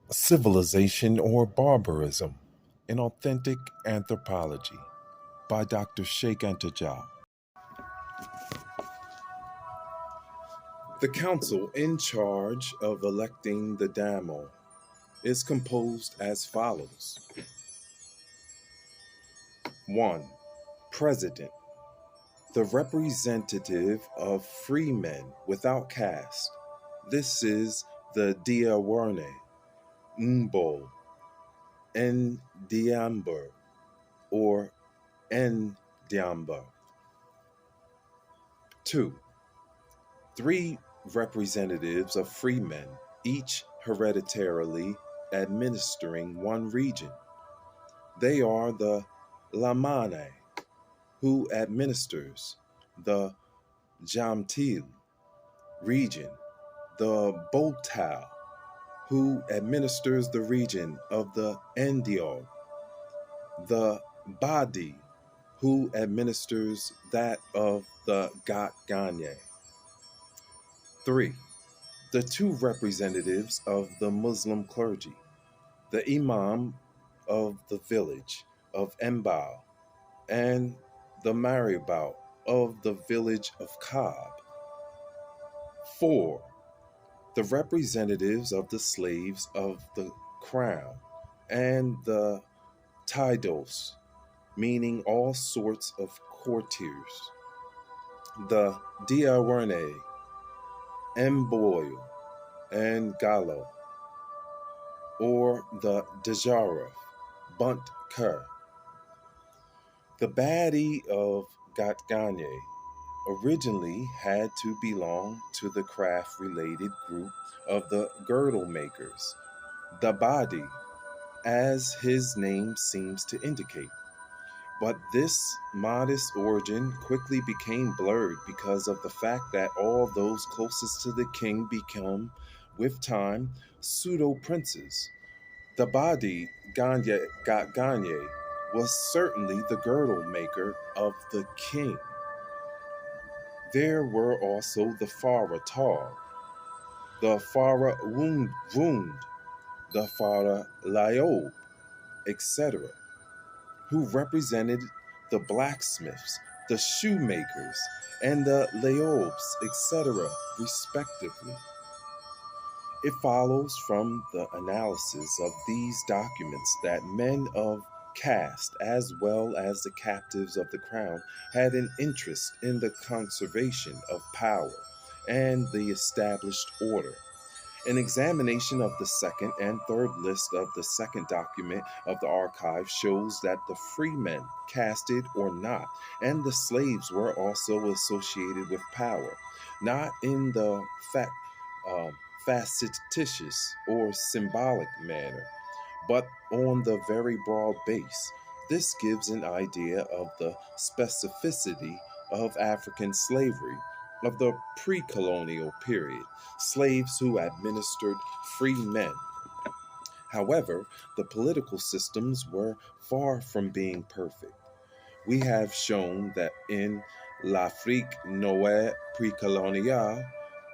Civilization or Barbarism, an Authentic Anthropology by Dr. Cheikh Anta. The council in charge of electing the Damo is composed as follows. 1. President, the representative of free men without caste. This is the Diawarne, Mbo, Ndiamber, or Ndiamba. 2. Three representatives of free men, each hereditarily administering one region. They are the Lamane, who administers the Jamtil region, the Botal, who administers the region of the Endiol, the Badi, who administers that of the Gatganye. 3. The two representatives of the Muslim clergy, the Imam of the village of Mbao and the Maribao of the village of Kab. 4. The representatives of the slaves of the crown and the Tidos, meaning all sorts of courtiers, the Diawerne, Mboyo, and Gallo, or the Dejarov, Bunt Kur. The Badi of Gatganye originally had to belong to the craft related group of the girdle makers, the Badi, as his name seems to indicate. But this modest origin quickly became blurred because of the fact that all those closest to the king become, with time, pseudo princes. The Badi Ganye was certainly the girdle maker of the king. There were also the Farah Tar, the Farah Wound, the Farah Layob, etc., who represented the blacksmiths, the shoemakers, and the Laobs, etc., respectively. It follows from the analysis of these documents that men of caste, as well as the captives of the crown, had an interest in the conservation of power and the established order. An examination of the second and third list of the second document of the archive shows that the freemen, casted or not, and the slaves were also associated with power, not in the uh, facetious or symbolic manner, but on the very broad base. This gives an idea of the specificity of African slavery of the pre colonial period, slaves who administered free men. However, the political systems were far from being perfect. We have shown that in L'Afrique Noire Précoloniale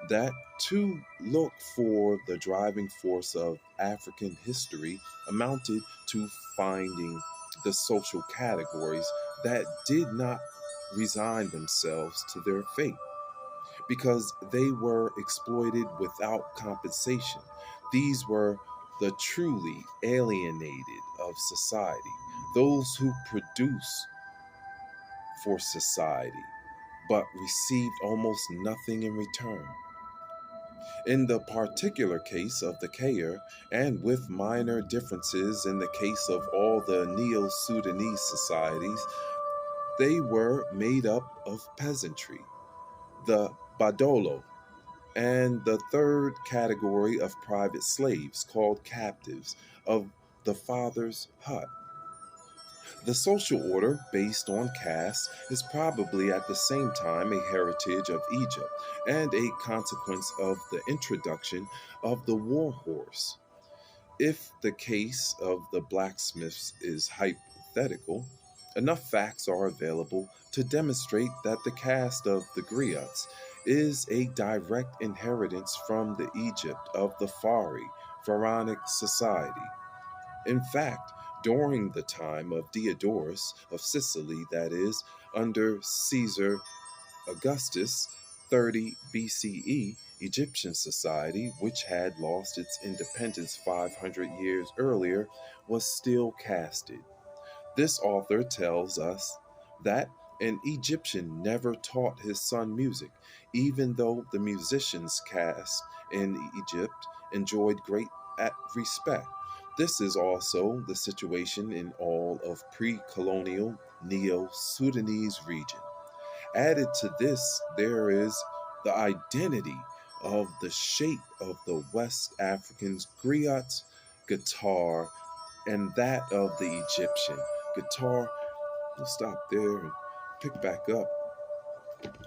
that to look for the driving force of African history amounted to finding the social categories that did not resign themselves to their fate because they were exploited without compensation. These were the truly alienated of society, those who produce for society, but received almost nothing in return. In the particular case of the Kayer, and with minor differences in the case of all the Neo Sudanese societies, they were made up of peasantry, the Badolo, and the third category of private slaves called captives of the father's hut. The social order based on caste is probably at the same time a heritage of Egypt and a consequence of the introduction of the war horse. If the case of the blacksmiths is hypothetical, enough facts are available to demonstrate that the caste of the griots is a direct inheritance from the Egypt of the Fari pharaonic society. In fact, during the time of Diodorus of Sicily, that is, under Caesar Augustus, 30 BCE, Egyptian society, which had lost its independence 500 years earlier, was still casted. This author tells us that an Egyptian never taught his son music, even though the musicians caste in Egypt enjoyed great respect. This is also the situation in all of pre colonial Neo Sudanese region. Added to this, there is the identity of the shape of the West African's griot guitar and that of the Egyptian guitar. We'll stop there and pick back up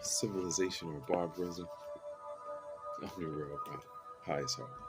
civilization or barbarism. I'm Uriel, highest heart.